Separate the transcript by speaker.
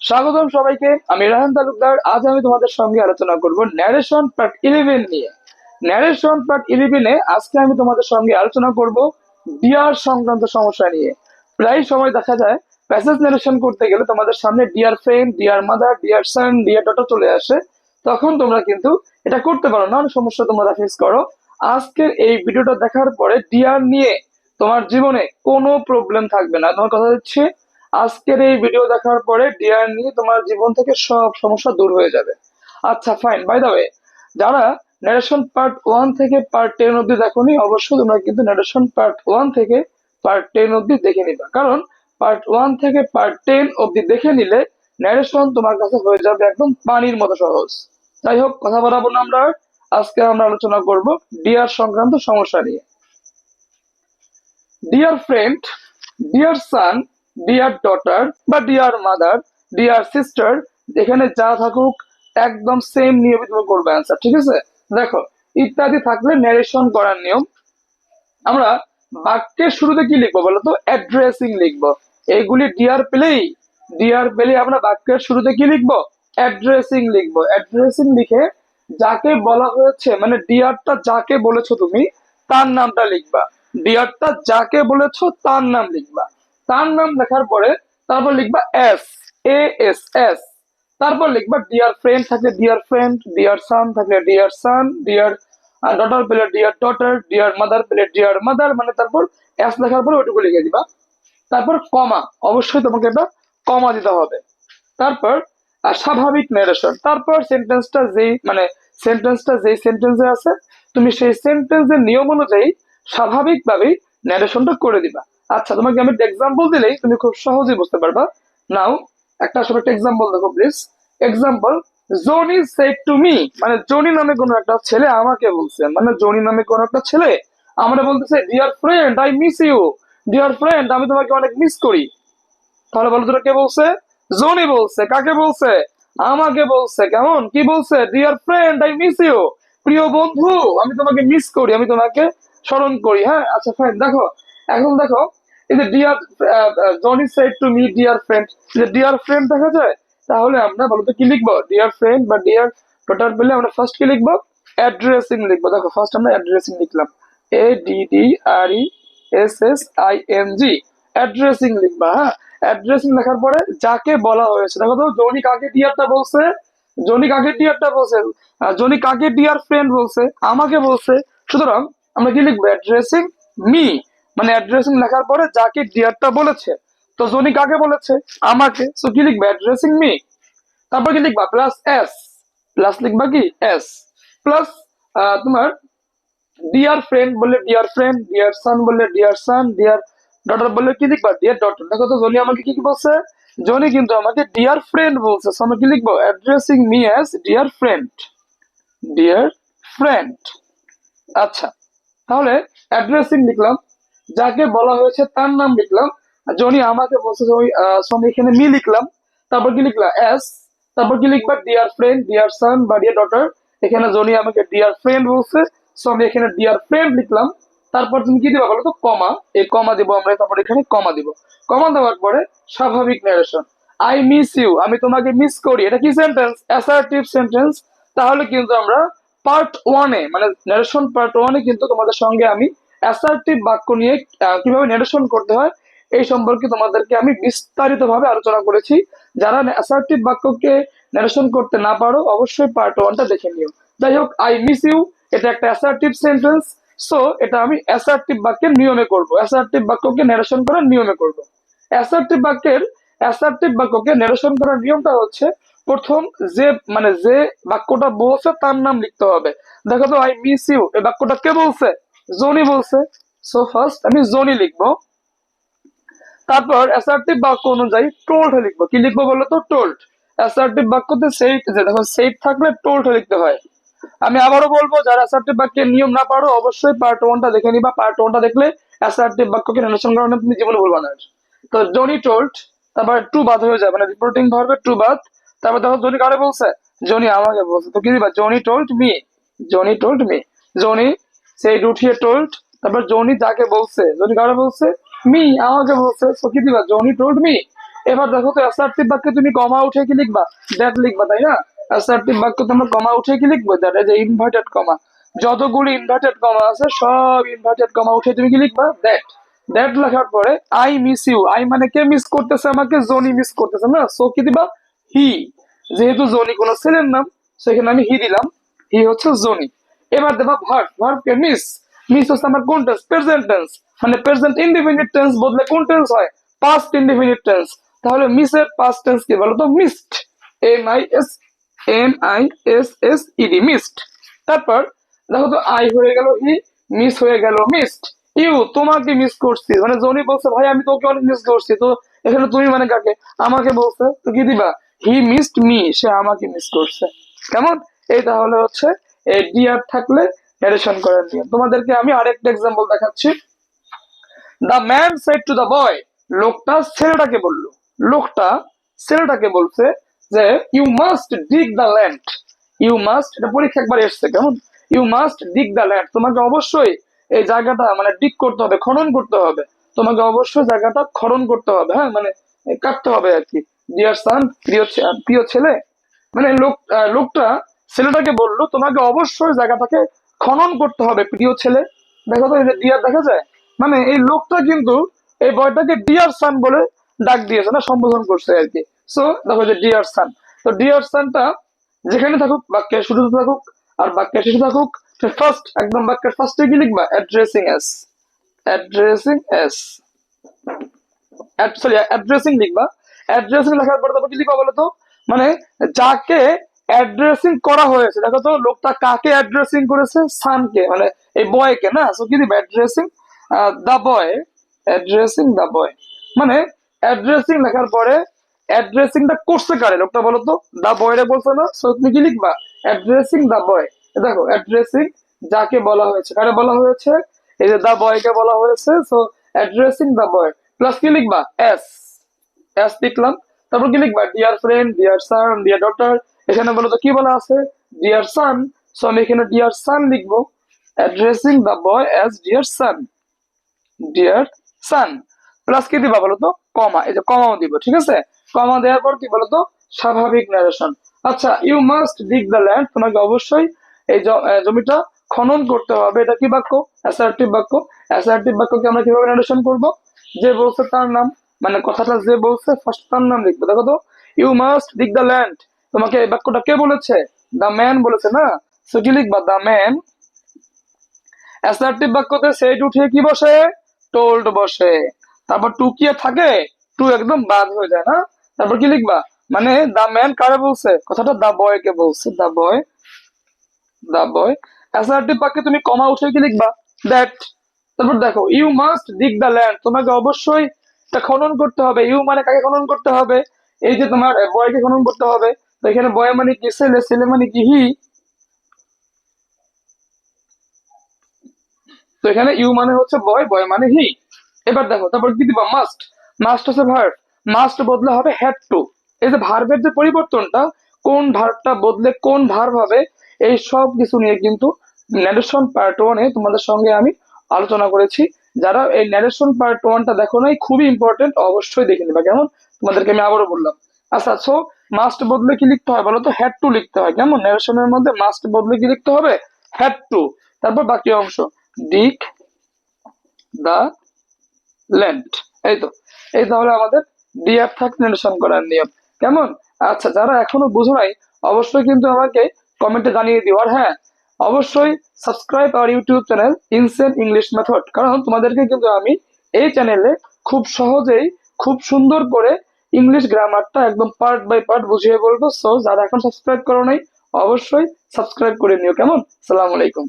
Speaker 1: স্বাগতম সবাইকে। আমি রাহান তালুকদার। আজ আমি তোমাদের সঙ্গে আলোচনা করব ন্যারেশন পার্ট 11 নিয়ে। ন্যারেশন পার্ট 11 আজকে আমি তোমাদের সঙ্গে আলোচনা করব ডিয়ার সংক্রান্ত সমস্যা নিয়ে। প্রায় সময় দেখা যায় প্যাসেজ ন্যারেশন করতে গেলে তোমাদের সামনে dear friend, dear mother, dear son, dear daughter চলে আসে। তখন তোমরা কিন্তু এটা করতে পারো না, অনেক সমস্যা তোমরা ফেস করো। আজকের এই ভিডিওটা দেখার পরে ডিয়ার নিয়ে তোমার জীবনে কোনো প্রবলেম থাকবে না, তোমার কথা দিচ্ছি। আজকের এই ভিডিও দেখার পরে ডিয়ার নিয়ে তোমার জীবন থেকে সব সমস্যা দূর হয়ে যাবে। আচ্ছা ফাইন, বাই দ্য ওয়ে, যারা ন্যারেশন পার্ট 1 থেকে পার্ট 10 অব্দি দেখোনি, অবশ্যই তোমরা কিন্তু ন্যারেশন পার্ট 1 থেকে পার্ট 10 অব্দি দেখে নিবা, কারণ পার্ট 1 থেকে পার্ট 10 অব্দি দেখে নিলে ন্যারেশন তোমার কাছে হয়ে যাবে একদম পানির মতো সহজ। যাই হোক, কথা বলাবো না আমরা আর। আজকে আমরা আলোচনা করব ডিয়ার সংক্রান্ত সমস্যা নিয়ে। Dear friend, dear son, dear daughter বা ডিয়ার মাদার, ডিয়ার সিস্টার, এখানে যা থাকুক একদম সেম নিয়মে তুমি করবে অ্যান্সার, ঠিক আছে? দেখো, ইত্যাদি থাকলে ন্যারেশন করার নিয়ম। আমরা বাক্যের শুরুতে কি লিখবো বলতো? অ্যাড্রেসিং লিখবো। এইগুলি ডিয়ার পেলেই আমরা বাক্যের শুরুতে কি লিখবো? অ্যাড্রেসিং লিখবো। অ্যাড্রেসিং লিখে যাকে বলা হয়েছে, মানে ডিয়ারটা যাকে বলেছো তুমি তার নামটা লিখবা। ডিয়ারটা যাকে বলেছো তার নাম লিখবা। তার নাম লেখার পরে তারপর লিখবা এস, এ এস এস। তারপর লিখবা ডিয়ার ফ্রেন্ড থাকলে ডিয়ার ফ্রেন্ড, ডিয়ার সান থাকলে ডিয়ার সান, ডিয়ার ডটার পেলে ডিয়ার ডটার, ডিয়ার মাদার পেলে ডিয়ার মাদার, মানে তারপর এস লেখার পর ওটুকু লিখে দিবা। তারপর কমা, অবশ্যই তোমাকে একটা কমা দিতে হবে। তারপর স্বাভাবিক ন্যারেশন। তারপর সেন্টেন্সটা যেই সেন্টেন্সে আছে তুমি সেই সেন্টেন্সের নিয়ম অনুযায়ী স্বাভাবিকভাবেই ন্যারেশনটা করে দিবা। আচ্ছা, তোমাকে আমি একটা এক্সাম্পল দিলেই তুমি খুব সহজেই বুঝতে পারবা। নাও, একটা ছোট একটা এক্সাম্পল দেখো please. Example, Johnny said to me, মানে জনি নামে কোনো একটা ছেলে আমাকে বলছে, মানে জনি নামে কোনো একটা ছেলে আমরা বলতেছে dear friend I miss you, dear friend আমি তোমাকে অনেক মিস করি। তাহলে বলো তো কে বলছে? জনি বলছে। কাকে বলছে? আমাকে বলছে। কেমন কি বলছে? Dear friend I miss you, প্রিয় বন্ধু আমি তোমাকে মিস করি, আমি তোমাকে স্মরণ করি। হ্যাঁ, আচ্ছা ফাইন। দেখো, এখন দেখো, এই যে dear Johnny said to me dear friend, যে ডিয়ার ফ্রেন্ড দেখা যায়। তাহলে আমরা বলো তো কি লিখবো? ডিয়ার ফ্রেন্ড বা ডিয়ার ডটার পেলে আমরা ফার্স্ট কি লিখবো? অ্যাড্রেসিং লিখবো। দেখো, ফার্স্ট আমরা অ্যাড্রেসিং লিখলাম, ADDRESSING, অ্যাড্রেসিং লিখবা। হ্যাঁ, অ্যাড্রেসিং লেখার পরে যাকে বলা হয়েছে, দেখো তো জনি কাকে ডিয়ারটা বলছে, জনি কাকে ডিয়ারটা বলছে, জনি কাকে ডিয়ার ফ্রেন্ড বলছে, আমাকে বলছে। সুতরাং আমরা কি লিখবো? অ্যাড্রেসিং মি, মানে অ্যাড্রেসিং লেখার পরে যাকে ডিয়ারটা বলেছে। তো জনি কাকে বলেছে? আমাকে। সো কি লিখবে? Addressing me. তারপর কি লিখবা? প্লাস এস, প্লাস লিখবা কি এস, প্লাস তোমার ডিয়ার ফ্রেন্ড বললে ডিয়ার ফ্রেন্ড, ডিয়ার সান বললে ডিয়ার সান, ডিয়ার ডটার বললে কি লিখবা? Dear daughter. দেখো তো জনি আমাকে কি কি বলছে? জনি কিন্তু আমাকে ডিয়ার ফ্রেন্ড বলছে। সো আমরা কি লিখবো? Addressing me as deer friend, dear friend. আচ্ছা, তাহলে অ্যাড্রেসিং লিখলাম, যাকে বলা হয়েছে তার নাম লিখলাম। জনি আমাকে বলছে, সো আমি এখানে মি লিখলাম। তারপর কি লিখলাম? এস। তারপর কি লিখবা? ডিয়ার ফ্রেন্ড, ডিয়ার সান বা ডিয়ার ডটার। এখানে জনি আমাকে ডিয়ার ফ্রেন্ড বলছে, সো আমি এখানে ডিয়ার ফ্রেন্ড লিখলাম। তারপর তুমি কি দিবা বলো তো? কমা। এই কমা দিব আমরা, তারপর এখানে কমা দিব। কমা দেওয়ার পরে স্বাভাবিক ন্যারেশন। আই মিস ইউ, আমি তোমাকে মিস করি। এটা কি সেন্টেন্স? Assertive sentence. তাহলে কিন্তু আমরা পার্ট ওয়ানে, মানে ন্যারেশন পার্ট ওয়ানে কিন্তু তোমাদের সঙ্গে আমি অ্যাসার্টিভ বাক্য নিয়ে কিভাবে ন্যারেশন করতে হয় এই সম্পর্কে তোমাদেরকে আমি বিস্তারিত ভাবে আলোচনা করেছি। যারা অ্যাসার্টিভ বাক্যকে ন্যারেশন করতে না পারো অবশ্যই পার্ট ওয়ানটা দেখে নিও। যাই হোক, আই মিস ইউ এটা একটা অ্যাসার্টিভ সেন্টেন্স। সো এটা আমি অ্যাসার্টিভ বাক্যের নিয়মে করব, অ্যাসার্টিভ বাক্যকে ন্যারেশন করার নিয়মে করব। অ্যাসার্টিভ বাক্যকে ন্যারেশন করার নিয়মটা হচ্ছে, প্রথম যে বাক্যটা বলছে তার নাম লিখতে হবে। দেখো তো, আই মিস ইউ এই বাক্যটা কে বলছে? জনি বলছে। সো ফার্স্ট আমি জনি লিখবো। তারপর অ্যাসার্টিভ বাক্য অনুযায়ী টোল্ড লিখবো। কি লিখবো বলো তো? টোল্ড। অ্যাসার্টিভ বাক্যতে সেইট, যে দেখো সেইট থাকলে টোল্ড লিখতে হয়। আমি আবারও বলবো, যারা অ্যাসার্টিভ বাক্যের নিয়ম না পারো অবশ্যই পার্ট ওয়ানটা দেখে নিবা। পার্ট ওয়ানটা দেখলে অ্যাসার্টিভ বাক্যকে ন্যারেশন করানো তুমি জীবনে ভুলবা না। তো জনি টোল্ড, তারপর টু বাদ হয়ে যায়, মানে রিপোর্টিং ভার্বে টু বাদ। তারপর দেখো জনি কারে বলছে? জনি আমাকে বলছে। তো কি দিবা? Johnny told me, Johnny told me. Johnny সেই উঠিয়ে টোল্ড। তারপর জনি যাকে বলছে, জনি কারে বলছে? মি, আমাকে বলছে। তো কি দিবা? Johnny told me. এবার দেখো তো অ্যাসার্টিভ বাক্যে তুমি কমা উঠে কি লিখবা? দ্যাট লিখবা, তাই না? অ্যাসার্টিভ বাক্য তোমরা কমা উঠে কি লিখবো? That is inverted comma. যতগুলি ইনভার্টেড কমা আছে সব ইনভার্টেড কমা উঠে তুমি কি লিখবা? দ্যাট। দ্যাট লেখার পরে আই মিস ইউ, আই মানে কে মিস করতেছে আমাকে? জনি মিস করতেছে না, সো কি দিবা? হি। যেহেতু জনি কোনো ছেলের নাম, সেখানে আমি হি দিলাম, হি হচ্ছে জনি। এবার দেবা ভার্ব, ভার্ব কে মিস। মিস হচ্ছে আমার কোন টেন্স? Present tense. মানে প্রেজেন্ট ইনডিফিনিট টেন্স বদলে কোন টেন্স হয়? Past indefinite tense. তাহলে মিসের পাস্ট টেন্স কি বলতো? মিসড। MISED, missed. তারপর দেখো তো আই হয়ে গেল হি, মিস হয়ে গেল মিসড। ইউ, তোমাকে মিস করছি, মানে জনি বলছে ভাই আমি তোকে অনেক মিস করছি, তো এখানে তুমি মানে কাকে? আমাকে বলছে, তো কি দিবা? হি মিসড মি, সে আমাকে মিস করছে। কেমন? এই তাহলে হচ্ছে এই ডিআর থাকলে ন্যারেশন করার নিয়ম। তোমাদেরকে আমি আরেকটা এক্সাম্পল দেখাচ্ছি। The man said to the boy, লোকটা ছেলেটাকে বললো, লোকটা ছেলেটাকে বলছে যে you must dig the land. You must, এটা পরীক্ষা একবার এসছে, কেমন? You must dig the land, তোমাকে অবশ্যই এই জায়গাটা মানে ডিগ করতে হবে, খনন করতে হবে। তোমাকে অবশ্যই জায়গাটা খনন করতে হবে, হ্যাঁ, মানে কাটতে হবে আর কি। ডিয়ার সান, প্রিয় ছেলে, মানে লোকটা ছেলেটাকে বললো তোমাকে অবশ্যই জায়গাটাকে খনন করতে হবে প্রিয় ছেলে। দেখো তো এই যে ডিয়ার দেখা যায়, মানে এই লোকটা কিন্তু এই বয়টাকে ডিয়ার সান বলে ডাক দিয়েছে, না সম্বোধন করছে আর কি। সো দেখো যে ডিয়ার সান, তো ডিয়ার সানটা যেখানে থাকুক, বাক্যের শুরুতে থাকুক আর বাক্যের শেষে থাকুক, ফার্স্ট একদম বাক্যের ফার্স্টে কি লিখবা? Addressing S. Addressing S, sorry addressing লিখবা। অ্যাড্রেসিং লেখার পরে তারপর কি লিখবা বলো তো? মানে যাকে অ্যাড্রেসিং করা হয়েছে, দেখো তো লোকটা কাকে অ্যাড্রেসিং করেছে? সানকে, মানে এই বয়কে, না? সো কি দিবা? Addressing the boy. Addressing the বয়, মানে অ্যাড্রেসিং লেখার পরে অ্যাড্রেসিংটা করছে কারে? লোকটা বলো তো, দা বয়রে বলছে না, সো তুমি কি লিখবা? অ্যাড্রেসিং দা বয়। দেখো অ্যাড্রেসিং যাকে বলা হয়েছে, কারে বলা হয়েছে? এই যে দা বয়কে বলা হয়েছে, so addressing the boy plus কি লিখবা? এস। এস লিখলাম। তারপর কি লিখবা? Dear friend, dear son, dear daughter. এখানে বলো তো কি বলা আছে? ডিয়ার সান, সো আমি এখানে ডিয়ার সান লিখবো। Addressing the boy as dear son, dear son. Plus কি দিবা বলো তো? কমা, এই যে কমাও দিব, ঠিক আছে? কমা দেওয়ার পর কি বলতো? স্বাভাবিক ন্যারেশন। আচ্ছা, you must dig the land, তোমাকে অবশ্যই এই জমিটা খনন করতে হবে। এটা কি বাক্য? অ্যাসার্টিভ বাক্য। অ্যাসার্টিভ বাক্যকে আমরা কিভাবে ন্যারেশন করব? যে বলছে তার নাম, মানে কথাটা যে বলছে ফার্স্ট তার নাম লিখবো। দেখো তো, you must dig the land, তোমাকে এই বাক্যটা কে বলেছে? দ্য ম্যান বলেছে, না? সো কি লিখবা? The man. অ্যাসার্টিভ বাক্যতে সেট উঠিয়ে কি বসে? টোল্ড বসে। তারপর টু কি আর থাকে? টু একদম বাদ হয়ে যায়, না? তারপর কি লিখবা? মানে দা ম্যান কারে বলছে কথাটা? দা বয় কে বলছে, দা বয়। দা বয়। অ্যাসার্টিভ বাক্যে তুমি কমা উঠে কি লিখবা? দ্যাট। তারপর দেখো you must dig the land, তোমাকে অবশ্যই এটা খনন করতে হবে। ইউ মানে কাকে খনন করতে হবে? এই যে তোমার বয়কে খনন করতে হবে। তো এখানে বয় মানে কি? ছেলে, ছেলে মানে কি? হি। তো এখানে ইউ মানে হচ্ছে বয়, বয় মানে হি। এবার দেখো তারপর কি দিবা? মাস্ট। মাস্ট হচ্ছে ভার্ব, মাস্ট বদলে হবে হ্যাড টু। এই যে ভার্বের যে পরিবর্তনটা, কোন ভার্বটা বদলে কোন ভার্ব হবে, এই সব কিছু নিয়ে কিন্তু ন্যারেশন পার্ট ওয়ানে তোমাদের সঙ্গে আমি আলোচনা করেছি। যারা এই ন্যারেশন পার্ট ওয়ানটা দেখো নাই, খুবই ইম্পর্টেন্ট, অবশ্যই দেখে নিবা। কেমন? তোমাদেরকে আমি আবারও বললাম। আচ্ছা, সো মাস্ট বদলে কি লিখতে হয় বলো তো? হ্যাড টু লিখতে হয়। কেমন? ন্যারেশনের মধ্যে মাস্ট বদলে কি লিখতে হবে? Had to. তারপর বাকি অংশ, ডিক দা ল্যান্ড। এই তো, এই তাহলে আমাদের ডিয়ার থাক ন্যারেশন করার নিয়ম। কেমন? আচ্ছা, যারা এখনো বুঝো নাই অবশ্যই কিন্তু আমাকে কমেন্টে জানিয়ে দিও। আর হ্যাঁ, অবশ্যই subscribe our YouTube channel insane English method, কারণ তোমাদেরকে কিন্তু আমি এই চ্যানেলে খুব সহজেই খুব সুন্দর করে ইংলিশ গ্রামারটা একদম পার্ট বাই পার্ট বুঝিয়ে বলবো। সো যারা এখন সাবস্ক্রাইব করো নাই অবশ্যই সাবস্ক্রাইব করে নিও। কেমন? সালাম আলাইকুম।